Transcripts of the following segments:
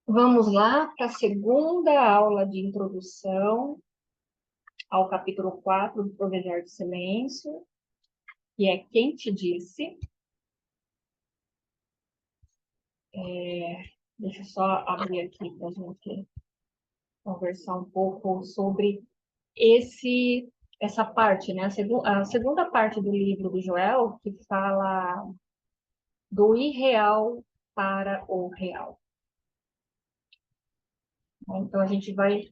Vamos lá para a segunda aula de introdução ao capítulo 4 do Provedor do Silêncio, que é Quem Te Disse. Deixa eu só abrir aqui para a gente conversar um pouco sobre essa parte, né? A segunda parte do livro do Joel, que fala do irreal para o real. Então, a gente vai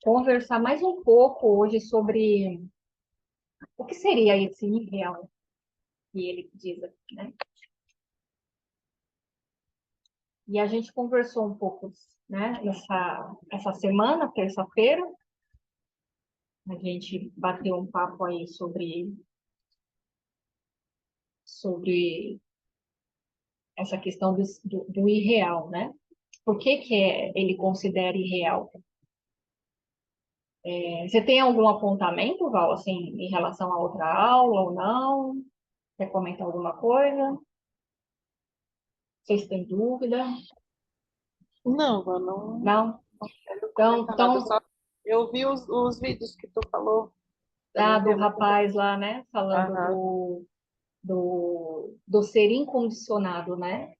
conversar mais um pouco hoje sobre o que seria esse irreal que ele diz aqui, né? E a gente conversou um pouco, né, essa semana, terça-feira, a gente bateu um papo aí sobre essa questão do irreal, né? Por que ele considera irreal? Você tem algum apontamento, Val, assim, em relação a outra aula ou não? Quer comentar alguma coisa? Vocês têm dúvida? Não, eu não Não? quero Então, comentar nada. então Só eu vi os vídeos que tu falou. Para mim do é muito bom. rapaz lá, né, falando Aham. do ser incondicionado, né?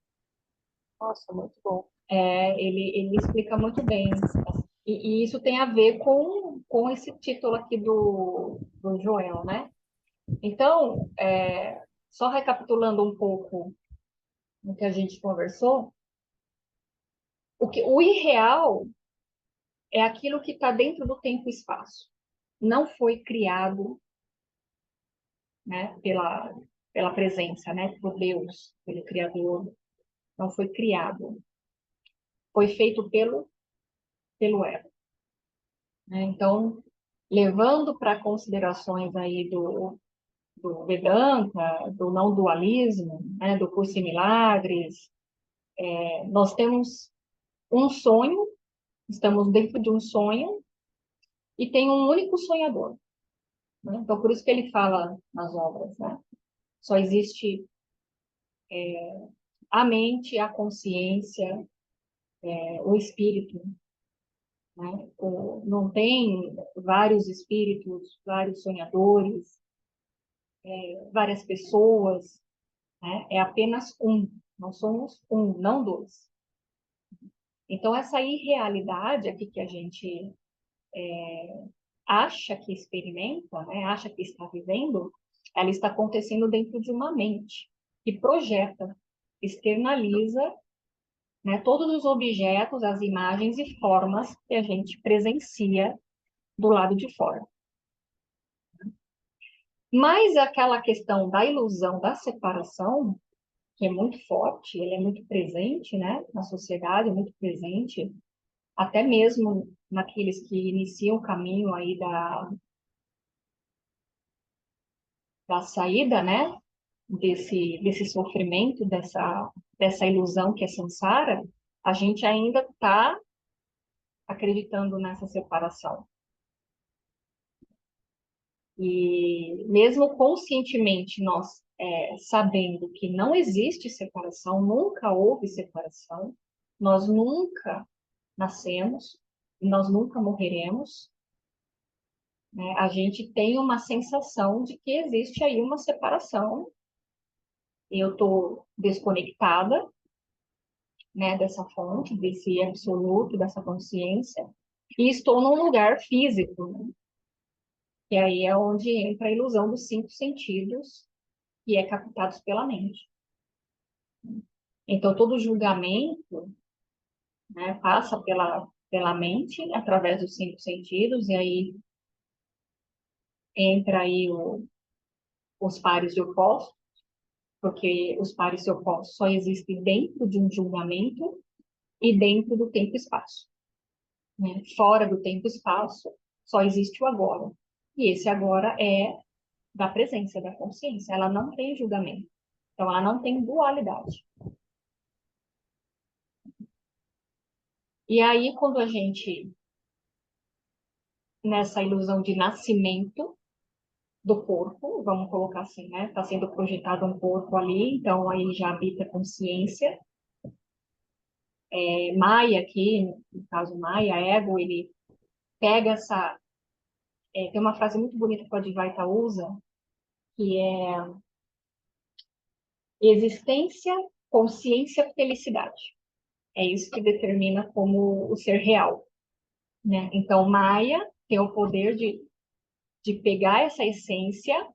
Nossa, muito bom. Ele explica muito bem. E isso tem a ver com esse título aqui do Joel, né? Então, só recapitulando um pouco o que a gente conversou, o irreal é aquilo que está dentro do tempo e espaço. Não foi criado, né, pela presença, né, por Deus, pelo Criador. Não foi criado. Foi feito pelo ego, né? Então, levando para considerações aí do Vedanta, do não dualismo, né, do curso em milagres, nós temos um sonho, estamos dentro de um sonho e tem um único sonhador, né? Então, por isso que ele fala nas obras, né? Só existe a mente, a consciência, o espírito, né? Não tem vários espíritos, vários sonhadores, várias pessoas, né? É apenas um. Nós somos um, não dois. Então, essa irrealidade aqui que a gente acha que experimenta, né? Acha que está vivendo, ela está acontecendo dentro de uma mente que projeta, externaliza, né, todos os objetos, as imagens e formas que a gente presencia do lado de fora. Mas aquela questão da ilusão da separação, que é muito forte, ele é muito presente, né, na sociedade, é muito presente, até mesmo naqueles que iniciam o caminho aí da saída, né, desse sofrimento, dessa ilusão que é samsara, a gente ainda está acreditando nessa separação. E mesmo conscientemente nós sabendo que não existe separação, nunca houve separação, nós nunca nascemos e nós nunca morreremos, né? A gente tem uma sensação de que existe aí uma separação. Eu estou desconectada, né, dessa fonte, desse absoluto, dessa consciência, e estou num lugar físico, né? E aí é onde entra a ilusão dos cinco sentidos, que é captados pela mente. Então, todo julgamento, né, passa pela mente, através dos cinco sentidos, e aí entra aí os pares de opostos, porque os pares de opostos só existem dentro de um julgamento e dentro do tempo e espaço, né? Fora do tempo e espaço, só existe o agora. E esse agora é da presença, da consciência. Ela não tem julgamento. Então, ela não tem dualidade. E aí, quando a gente, nessa ilusão de nascimento, do corpo, vamos colocar assim, né? Está sendo projetado um corpo ali, então aí já habita consciência. Maia aqui, no caso Maia, ego, ele pega essa... tem uma frase muito bonita que o Advaita usa, que é existência, consciência, felicidade. É isso que determina como o ser real, né? Então, Maia tem o poder de pegar essa essência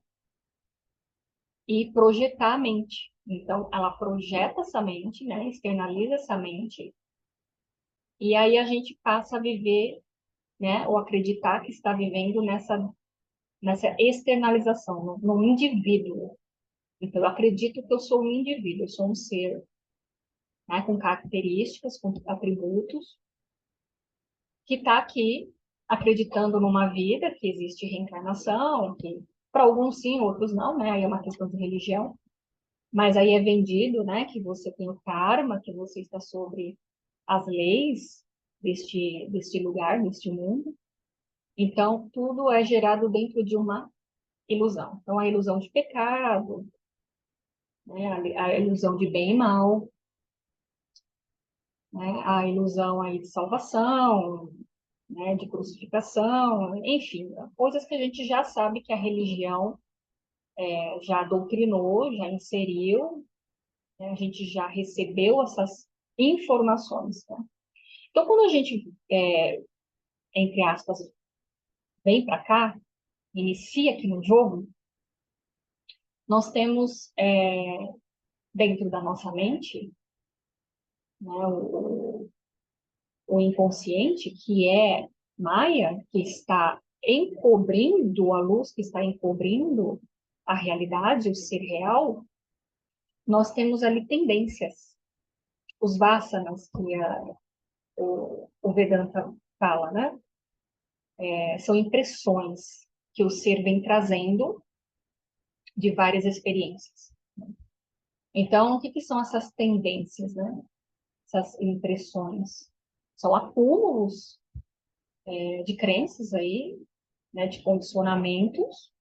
e projetar a mente. Então, ela projeta essa mente, né? Externaliza essa mente, e aí a gente passa a viver, né? Ou acreditar que está vivendo nessa externalização, no indivíduo. Então, eu acredito que eu sou um indivíduo, eu sou um ser, né? Com características, com atributos, que está aqui acreditando numa vida, que existe reencarnação, que para alguns sim, outros não, né? Aí é uma questão de religião. Mas aí é vendido, né, que você tem o karma, que você está sobre as leis deste lugar, deste mundo. Então, tudo é gerado dentro de uma ilusão. Então, a ilusão de pecado, né, a ilusão de bem e mal, né, a ilusão aí de salvação, né, de crucificação, enfim, coisas que a gente já sabe que a religião já doutrinou, já inseriu, né, a gente já recebeu essas informações, né? Então, quando a gente, entre aspas, vem para cá, inicia aqui no jogo, nós temos dentro da nossa mente, né, o inconsciente, que é Maia, que está encobrindo a luz, que está encobrindo a realidade, o ser real. Nós temos ali tendências, os vasanas, que o Vedanta fala, né? São impressões que o ser vem trazendo de várias experiências. Então, o que são essas tendências, né? Essas impressões? São acúmulos de crenças aí, né? De condicionamentos,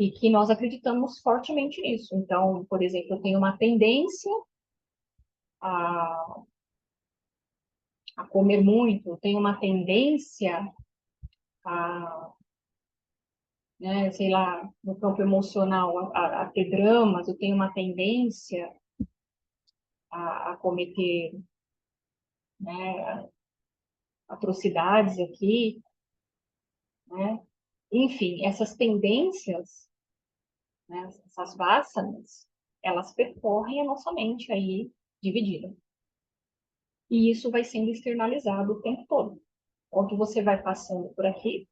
e que nós acreditamos fortemente nisso. Então, por exemplo, eu tenho uma tendência a, a comer muito, eu tenho uma tendência a, né, sei lá, no campo emocional, a ter dramas, eu tenho uma tendência a cometer, né, atrocidades aqui, né? Enfim, essas tendências, né, essas vássanas, elas percorrem a nossa mente aí dividida. E isso vai sendo externalizado o tempo todo. Quando você vai passando por aqui,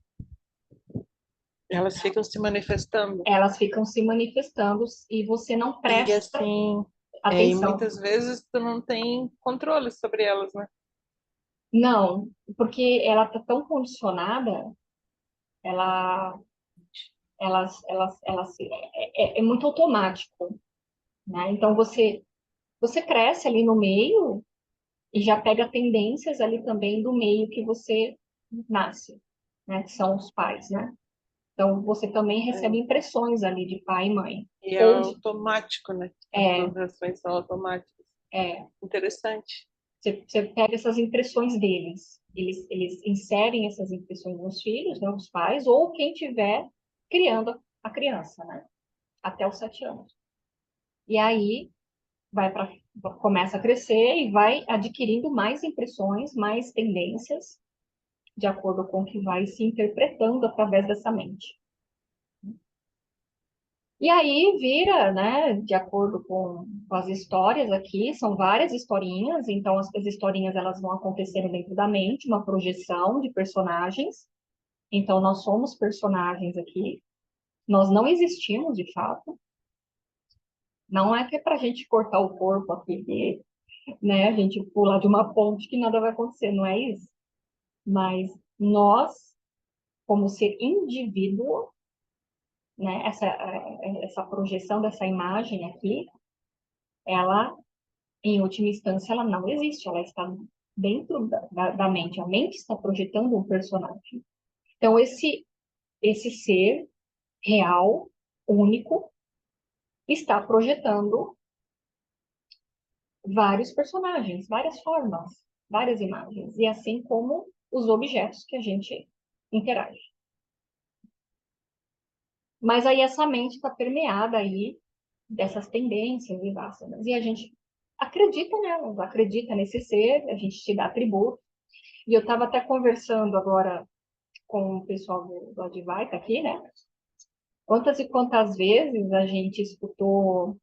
Elas ficam se manifestando. elas ficam se manifestando e você não E presta assim, e atenção. muitas vezes tu não tem controle sobre elas, né? Não, porque ela está tão condicionada, ela, é muito automático, né? Então você cresce ali no meio e já pega tendências ali também do meio que você nasce, né? Que são os pais, né? Então você também recebe É. impressões ali de pai e mãe. E é Ou automático, né? As é, tuas reações são automáticas. é, Interessante. você pega essas impressões deles. Eles inserem essas impressões nos filhos, né, os pais, ou quem tiver criando a criança, né? Até os 7 anos. E aí vai para começa a crescer e vai adquirindo mais impressões, mais tendências, de acordo com o que vai se interpretando através dessa mente. E aí vira, né, de acordo com as histórias aqui, são várias historinhas, então as historinhas elas vão acontecendo dentro da mente, uma projeção de personagens. Então nós somos personagens aqui, nós não existimos de fato. Não é que é para a gente cortar o corpo aqui, né, a gente pular de uma ponte que nada vai acontecer, não é isso. Mas nós, como ser indivíduo, né, essa projeção dessa imagem aqui, ela em última instância, ela não existe, ela está dentro da mente. A mente está projetando um personagem. Então, esse ser real, único, está projetando vários personagens, várias formas, várias imagens, e assim como os objetos que a gente interage. Mas aí essa mente está permeada aí dessas tendências e vasanas, e a gente acredita nelas, acredita nesse ser, a gente te dá tributo. E eu estava até conversando agora com o pessoal do Advaita aqui, né? Quantas e quantas vezes a gente escutou,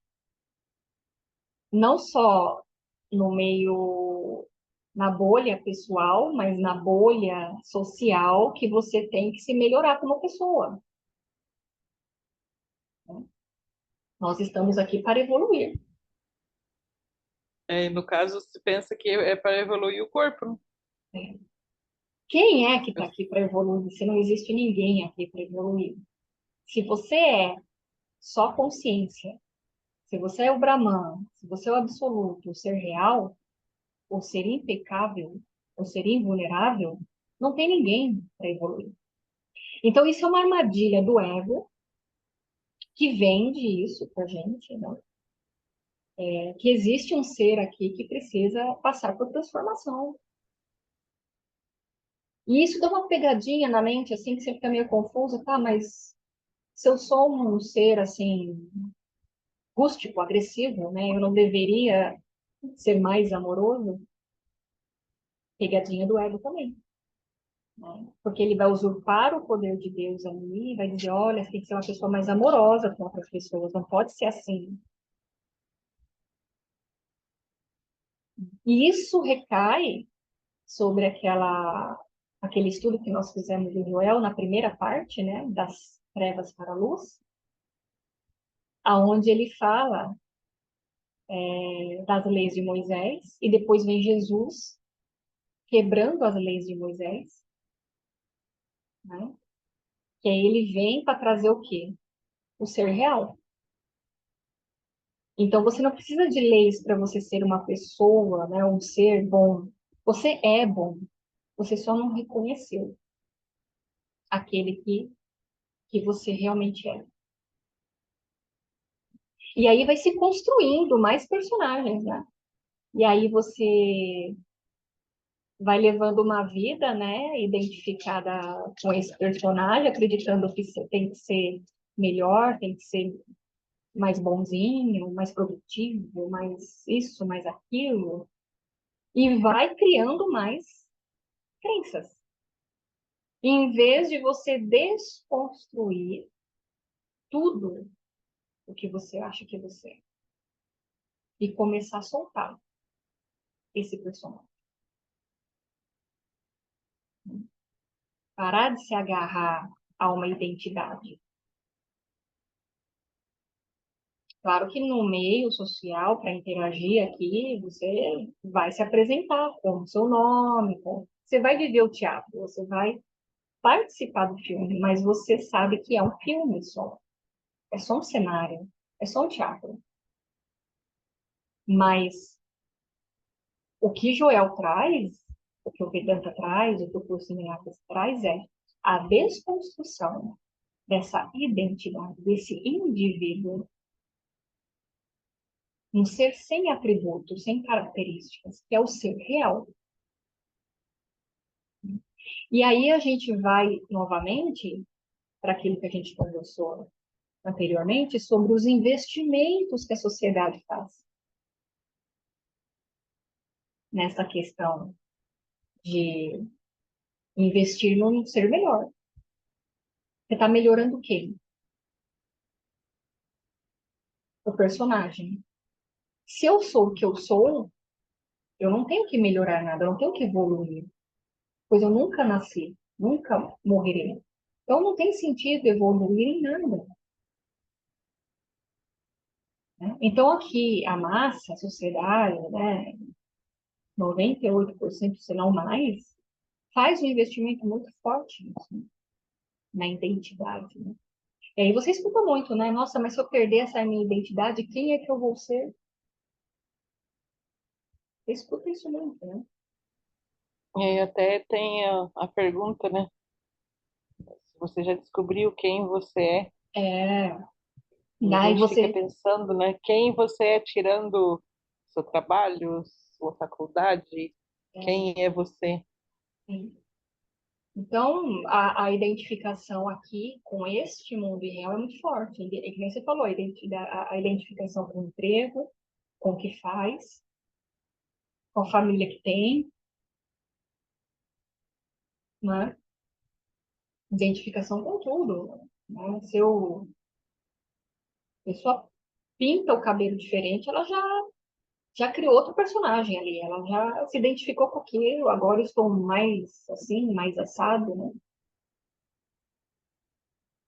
não só no meio, na bolha pessoal, mas na bolha social, que você tem que se melhorar como pessoa. Né? Nós estamos aqui para evoluir. No caso, se pensa que é para evoluir o corpo, né? Né? Quem é que está aqui para evoluir? Se não existe ninguém aqui para evoluir. Se você é só consciência, se você é o Brahman, se você é o absoluto, o ser real, o ser impecável, o ser invulnerável, não tem ninguém para evoluir. Então, isso é uma armadilha do ego que vende isso para gente, né? Que existe um ser aqui que precisa passar por transformação. E isso dá uma pegadinha na mente, assim, que você fica meio confuso, tá? Mas se eu sou um ser, assim, rústico, agressivo, né? Eu não deveria ser mais amoroso? Pegadinha do ego também. Né? Porque ele vai usurpar o poder de Deus ali, vai dizer, olha, você tem que ser uma pessoa mais amorosa com outras pessoas, não pode ser assim. E isso recai sobre aquele estudo que nós fizemos de Joel na primeira parte, né, das trevas para a luz, aonde ele fala das leis de Moisés e depois vem Jesus quebrando as leis de Moisés, né? Que aí ele vem para trazer o quê? O ser real. Então você não precisa de leis para você ser uma pessoa, né, um ser bom. Você é bom. Você só não reconheceu aquele que você realmente é. E aí vai se construindo mais personagens, né? E aí você vai levando uma vida, né, identificada com esse personagem, acreditando que você tem que ser melhor, tem que ser mais bonzinho, mais produtivo, mais isso, mais aquilo, e vai criando mais crenças. Em vez de você desconstruir tudo o que você acha que você é e começar a soltar esse personagem. Parar de se agarrar a uma identidade. Claro que no meio social, para interagir aqui, você vai se apresentar com o seu nome, você vai viver o teatro, você vai participar do filme, mas você sabe que é um filme só, é só um cenário, é só um teatro. Mas o que Joel traz, o que o Vedanta traz, o que o curso Milagres traz é a desconstrução dessa identidade, desse indivíduo, um ser sem atributos, sem características, que é o ser real. E aí a gente vai novamente para aquilo que a gente conversou anteriormente sobre os investimentos que a sociedade faz nessa questão de investir num ser melhor. Você está melhorando o quê? O personagem. Se eu sou o que eu sou, eu não tenho que melhorar nada, eu não tenho que evoluir, pois eu nunca nasci, nunca morrerei. Então não tem sentido evoluir em nada. Né? Então aqui a massa, a sociedade, né, 98%, se não mais, faz um investimento muito forte nisso, né? Na identidade. Né? E aí você escuta muito, né? Nossa, mas se eu perder essa minha identidade, quem é que eu vou ser? Você escuta isso muito, né? E aí até tem a pergunta, né? Se você já descobriu quem você é, É, E a daí gente fica você, pensando, né, quem você é tirando seu trabalho, sua faculdade, é, quem é você? sim. Então, a identificação aqui com este mundo real é muito forte. É que nem você falou, a identificação com o emprego, com o que faz, com a família que tem, né? Identificação com tudo, né? Se a pessoa pinta o cabelo diferente, ela já criou outro personagem ali, ela já se identificou com aquilo, agora eu estou mais assim, mais assado, né?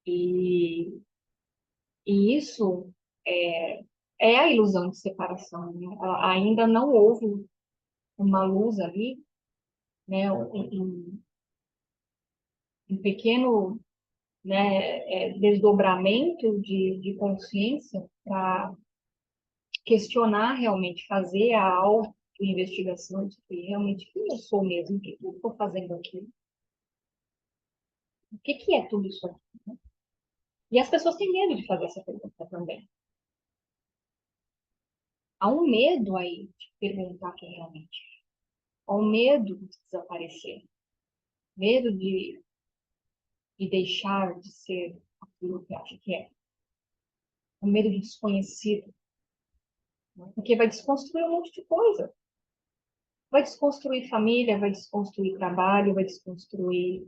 E, e isso é, é a ilusão de separação, né? Ainda não houve uma luz ali, né? Um pequeno, né, desdobramento de consciência para questionar realmente, fazer a auto-investigação de que realmente quem eu sou mesmo, o que eu estou fazendo aqui, o que é tudo isso aqui? E as pessoas têm medo de fazer essa pergunta também. Há um medo aí de perguntar quem realmente é. Há um medo de desaparecer, medo de deixar de ser aquilo que acha que é, um medo de desconhecido, né? Porque vai desconstruir um monte de coisa. Vai desconstruir família, vai desconstruir trabalho, vai desconstruir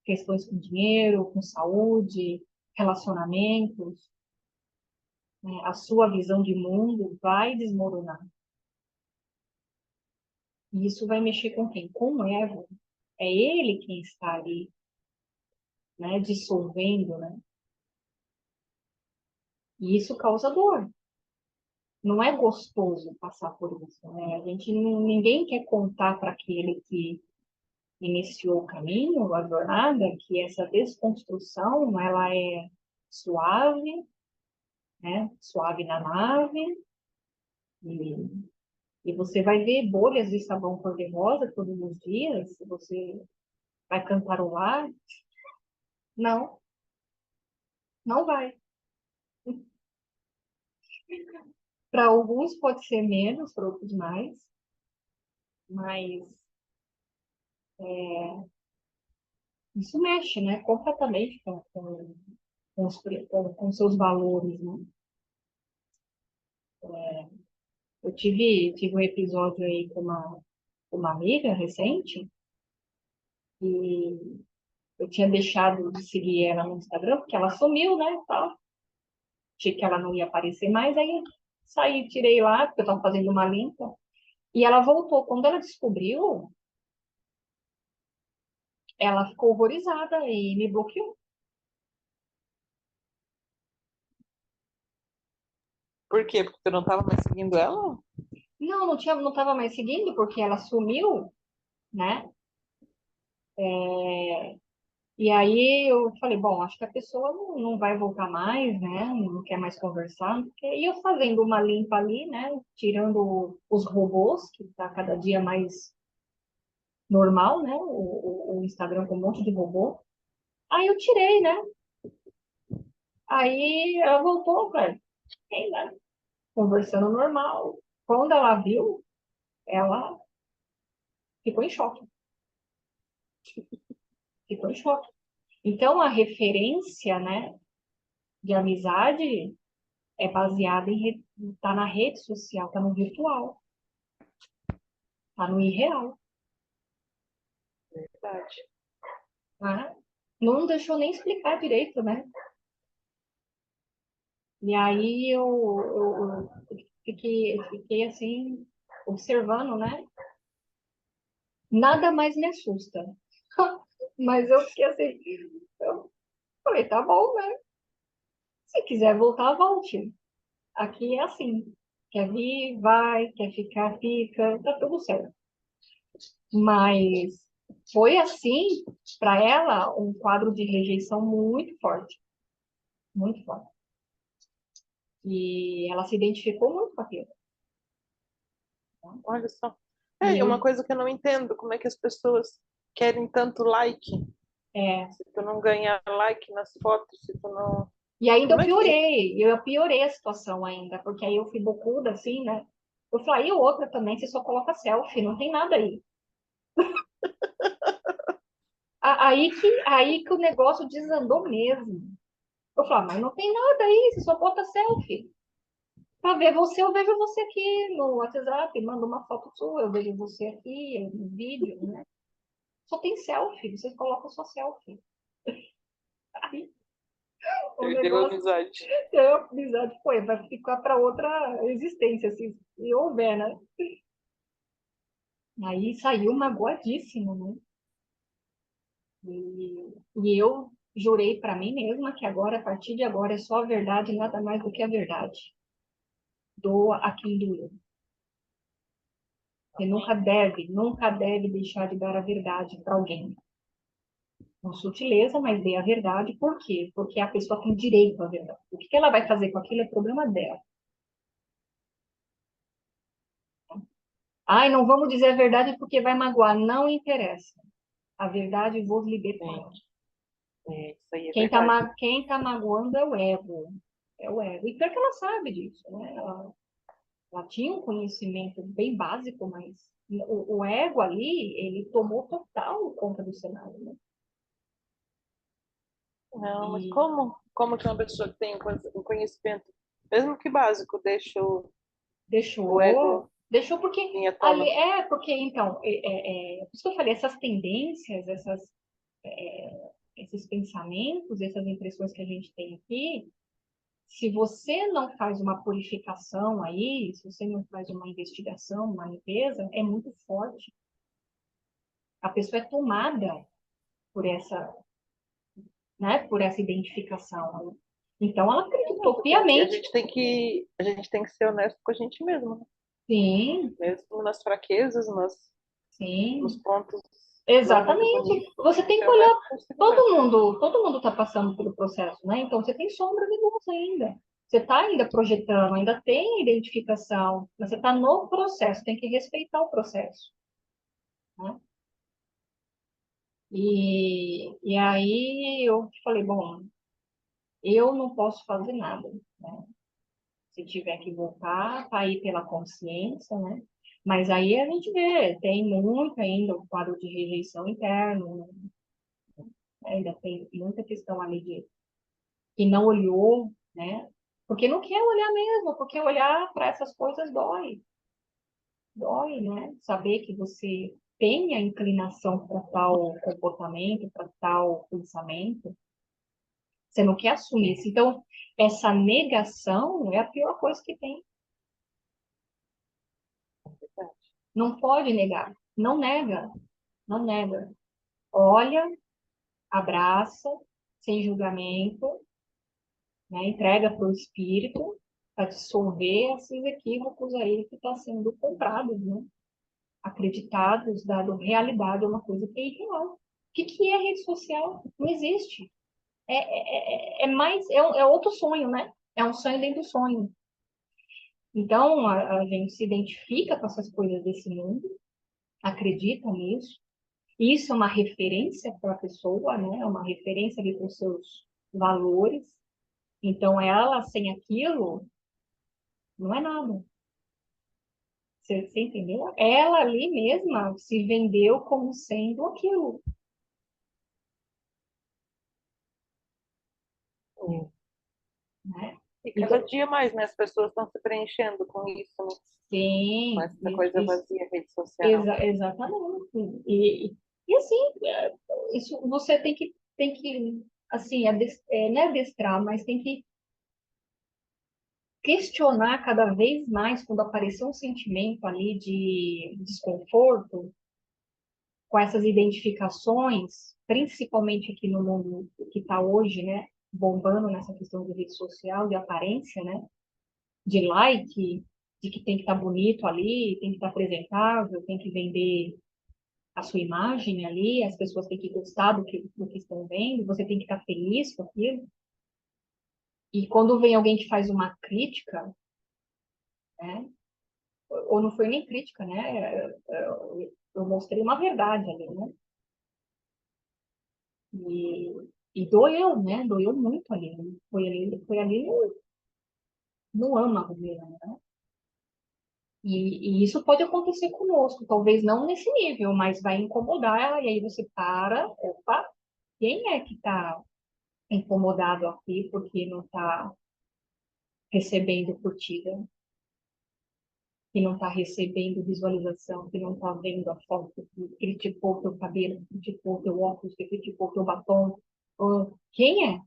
questões com dinheiro, com saúde, relacionamentos, né? A sua visão de mundo vai desmoronar. E isso vai mexer com quem? Com o ego. É ele quem está ali, né, dissolvendo, né? E isso causa dor. Não é gostoso passar por isso, né? Ninguém quer contar para aquele que iniciou o caminho, a jornada, que essa desconstrução, ela é suave, né? Suave na nave, e, e você vai ver bolhas de sabão cor-de-rosa todos os dias, você vai cantarolar. Não, não vai. Para alguns pode ser menos, para outros mais, mas isso mexe, né, completamente com seus valores, né? Eu tive um episódio aí com uma amiga recente, e eu tinha deixado de seguir ela no Instagram, porque ela sumiu, né, tal. Achei que ela não ia aparecer mais, aí saí, tirei lá, porque eu estava fazendo uma limpa, e ela voltou. Quando ela descobriu, ela ficou horrorizada e me bloqueou. Por quê? Porque você não estava mais seguindo ela? Não, não estava mais seguindo, porque ela sumiu, né? E aí eu falei, bom, acho que a pessoa não vai voltar mais, né? Não quer mais conversar. E eu fazendo uma limpa ali, né? Tirando os robôs, que está cada dia mais normal, né? O Instagram com um monte de robô. Aí eu tirei, né? Aí ela voltou, velho, né? Conversando normal. Quando ela viu, ela ficou em choque. Ficou em choque. Então a referência, né, de amizade é baseada tá na rede social, tá no virtual, tá no irreal, Verdade. né? Não deixou nem explicar direito, né? E aí eu fiquei assim, observando, né? Nada mais me assusta. Mas eu fiquei assim, eu falei, tá bom, né? Se quiser voltar, volte. Aqui é assim. Quer vir, vai, quer ficar, fica, tá tudo certo. Mas foi assim, para ela, um quadro de rejeição muito forte, muito forte. E ela se identificou muito com aquilo. Tá? Olha só. E É, e eu, uma coisa que eu não entendo, como é que as pessoas querem tanto like? É. Se tu não ganhar like nas fotos, se tu não... E ainda Como é que... eu piorei a situação ainda, porque aí eu fui bocuda, assim, né? Eu falei, e outra também, você só coloca selfie, não tem nada aí. Aí que o negócio desandou mesmo. Eu falei, mas não tem nada aí, você só bota selfie. Para ver você, eu vejo você aqui no WhatsApp, manda uma foto sua, eu vejo você aqui no vídeo, né? Só tem selfie, vocês colocam só selfie. Aí o Perdeu a negócio, amizade. a amizade foi, vai ficar para outra existência, se houver, né? Aí saiu magoadíssimo, né? E eu jurei para mim mesma que agora, a partir de agora, é só a verdade, nada mais do que a verdade. Doa a quem doer. Você nunca deve deixar de dar a verdade para alguém. Com sutileza, mas dê a verdade. Por quê? Porque a pessoa tem direito à verdade. O que ela vai fazer com aquilo é problema dela. Ai, não vamos dizer a verdade porque vai magoar. Não interessa. A verdade vos libertará. Sim, isso aí é verdade. Quem tá magoando é o ego. É o ego. E pior que ela sabe disso, né? Ela tinha um conhecimento bem básico, mas o ego ali, ele tomou total conta do cenário, né? Não, mas E como que uma pessoa que tem um conhecimento, mesmo que básico, deixa o deixou, ego deixou porque vir à ali tona? porque então, por isso que eu falei, essas tendências, esses pensamentos, essas impressões que a gente tem aqui, se você não faz uma purificação aí, se você não faz uma investigação, uma limpeza, é muito forte. A pessoa é tomada por essa, né, por essa identificação. Então, ela Não, acreditou porque piamente. a gente tem que ser honesto com a gente mesmo, né? Sim, Mesmo nas fraquezas, nos sim, pontos não muito exatamente. bonitos, Você tem que tem ser que olhar, honesto consigo mesmo. todo mundo está passando pelo processo, né? Então, você tem sombra de luz ainda. Você está ainda projetando, ainda tem identificação, mas você está no processo, tem que respeitar o processo, né? E aí eu falei, bom, eu não posso fazer nada, né? Se tiver que voltar, tá aí pela consciência, né? Mas aí a gente vê, tem muito ainda o quadro de rejeição interno, né? Ainda tem muita questão ali de que não olhou, né? Porque não quer olhar mesmo, porque olhar para essas coisas dói, dói, né? Saber que você tem a inclinação para tal comportamento, para tal pensamento, você não quer assumir isso. Então, essa negação é a pior coisa que tem. Não pode negar. Não nega. Não nega. Olha, abraça, sem julgamento, né? Entrega para o espírito para dissolver esses equívocos aí que estão sendo comprados, né? Acreditados, dado realidade a uma coisa que é irreal. O que é rede social? Não existe. É outro sonho, né? É um sonho dentro do sonho. Então, a gente se identifica com essas coisas desse mundo, acredita nisso. Isso é uma referência para a pessoa, né? É uma referência ali para os seus valores. Então, ela, sem aquilo, não é nada. Você entendeu? Ela ali mesma se vendeu como sendo aquilo, Sim. né? E cada Então, dia mais, né? As pessoas estão se preenchendo com isso, né? Com sim, essa coisa isso, vazia, rede social. exatamente. E assim, isso você tem que assim, não é adestrar, mas tem que questionar cada vez mais quando aparecer um sentimento ali de desconforto com essas identificações, principalmente aqui no mundo que está hoje, né, bombando nessa questão de rede social, de aparência, né, de like, de que tem que estar bonito ali, tem que estar apresentável, tem que vender a sua imagem ali, as pessoas têm que gostar do que estão vendo, você tem que estar feliz com aquilo. E quando vem alguém que faz uma crítica, né, ou não foi nem crítica, né, eu mostrei uma verdade ali, né, E doeu, né? Doeu muito ali. Foi ali no âmago mesmo, né? E isso pode acontecer conosco, talvez não nesse nível, mas vai incomodar ela, e aí você para, opa, quem é que está incomodado aqui porque não está recebendo curtida, que não está recebendo visualização, que não está vendo a foto, que criticou o teu cabelo, que criticou o teu óculos, que criticou o teu batom? Quem é?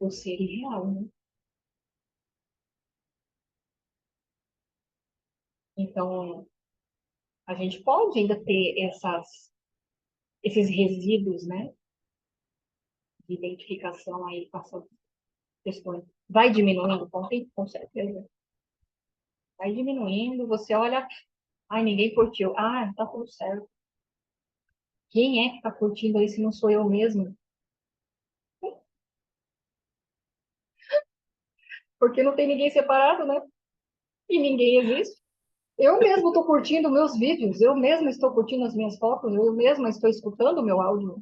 O ser irreal, né? Então, a gente pode ainda ter esses resíduos, né, de identificação aí com essas questões. Vai diminuindo com certeza. Vai diminuindo, você olha, ai, ninguém curtiu. Ah, tá tudo certo. Quem é que tá curtindo aí se não sou eu mesmo? Porque não tem ninguém separado, né? E ninguém existe. Eu mesmo estou curtindo meus vídeos, eu mesma estou curtindo as minhas fotos, eu mesma estou escutando o meu áudio.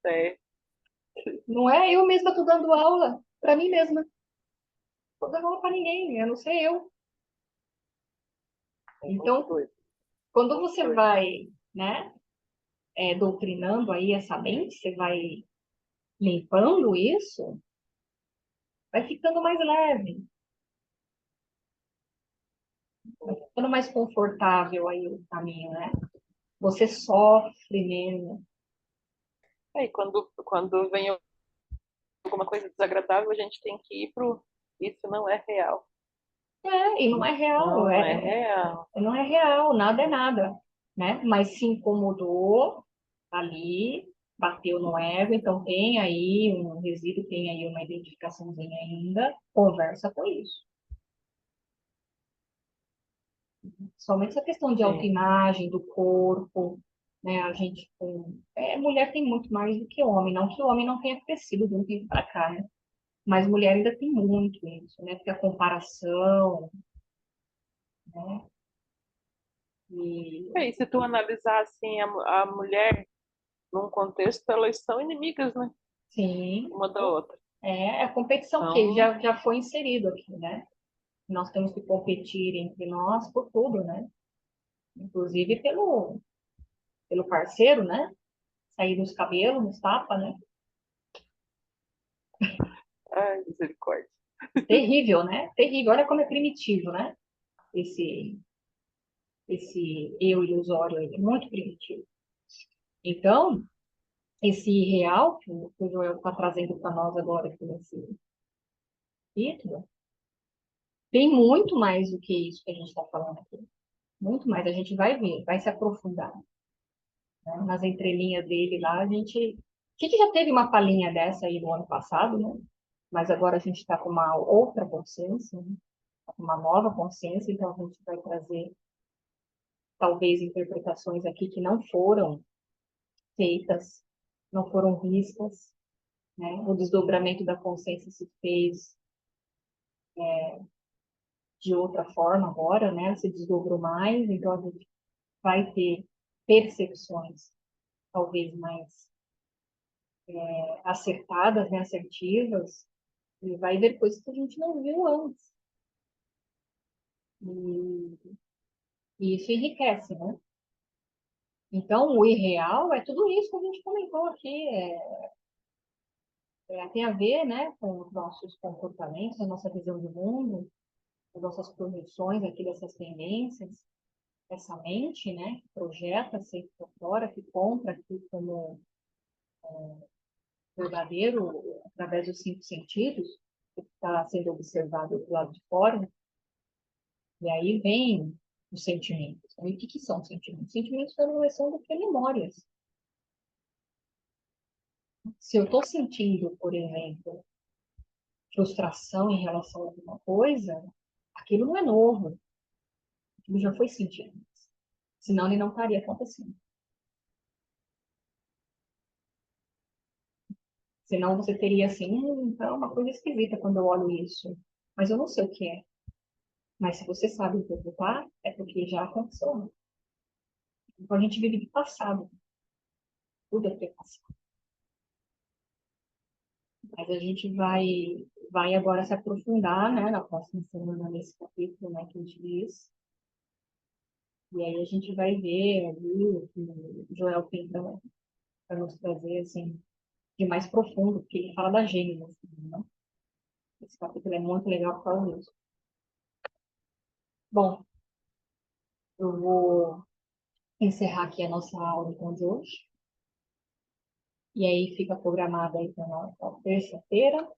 É, Não é eu mesma estou dando aula para mim mesma. Estou dando aula para ninguém, a não ser eu. é muito Então, doido, quando muito você doido. vai, né, doutrinando aí essa mente, você vai limpando isso, vai ficando mais leve, vai ficando mais confortável aí o caminho, né? Você sofre menos. É, e quando vem alguma coisa desagradável, a gente tem que ir pro isso não é real. E não é Isso real, não é real. não é real, nada é nada, né? Mas se incomodou ali, bateu no ego, então tem aí um resíduo, tem aí uma identificaçãozinha ainda, conversa com isso. Somente essa questão de Sim. autoimagem, do corpo, né? A gente, mulher tem muito mais do que homem, não que o homem não tenha crescido de um tempo para cá, né? Mas mulher ainda tem muito isso, né? Porque a comparação, né? E, E se tu analisar assim a mulher num contexto, elas são inimigas, né? sim, Uma da outra. é a competição que Então, já foi inserido aqui, né? Nós temos que competir entre nós por tudo, né? Inclusive pelo parceiro, né? Sair nos cabelos, nos tapa, né? ai, misericórdia. Terrível, né? Terrível. Olha como é primitivo, né? Esse, esse eu ilusório aí. É muito primitivo. Então, esse real que o Joel está trazendo para nós agora aqui nesse título, tem muito mais do que isso que a gente está falando aqui. Muito mais. A gente vai ver, vai se aprofundar, né? Nas entrelinhas dele lá, a gente já teve uma palhinha dessa aí no ano passado, né? Mas agora a gente está com uma outra consciência, né? Tá com uma nova consciência, então a gente vai trazer talvez interpretações aqui que não foram feitas, não foram vistas, né? O desdobramento da consciência se fez de outra forma agora, né? Se desdobrou mais, então a gente vai ter percepções talvez mais acertadas, né? Assertivas, e vai ver coisas que a gente não viu antes. E, e isso enriquece, né? Então, o irreal é tudo isso que a gente comentou aqui. Tem a ver, né, com os nossos comportamentos, a nossa visão de mundo, as nossas projeções aqui dessas tendências, essa mente, né, que projeta sempre para fora, que compra aqui como verdadeiro através dos cinco sentidos, que está sendo observado do lado de fora, e aí vem os sentimentos. E o que são sentimentos? Sentimentos não são do que memórias. Se eu estou sentindo, por exemplo, frustração em relação a alguma coisa, aquilo não é novo, aquilo já foi sentido. Senão ele não estaria acontecendo. Senão você teria assim, então é uma coisa esquisita quando eu olho isso. Mas eu não sei o que é. Mas se você sabe interpretar, é porque já aconteceu. Então, a gente vive de passado, tudo é passado. Mas a gente vai agora se aprofundar, né, na próxima semana nesse capítulo, né, que a gente diz. E aí a gente vai ver ali o que o Joel tem para nos trazer, assim, de mais profundo, porque ele fala da Gênesis, né? Esse capítulo é muito legal por causa disso. Bom, eu vou encerrar aqui a nossa aula então, de hoje. E aí fica programada aí para nossa terça-feira.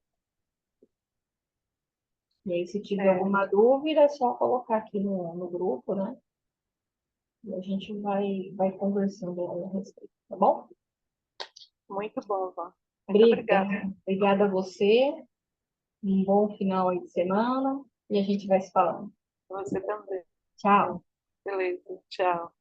E aí, se tiver alguma dúvida, é só colocar aqui no grupo, né? E a gente vai conversando a respeito, tá bom? Muito bom, Vó. Muito obrigada. Obrigada a você. Um bom final aí de semana. E a gente vai se falando. Você também. Tchau. Beleza. Tchau.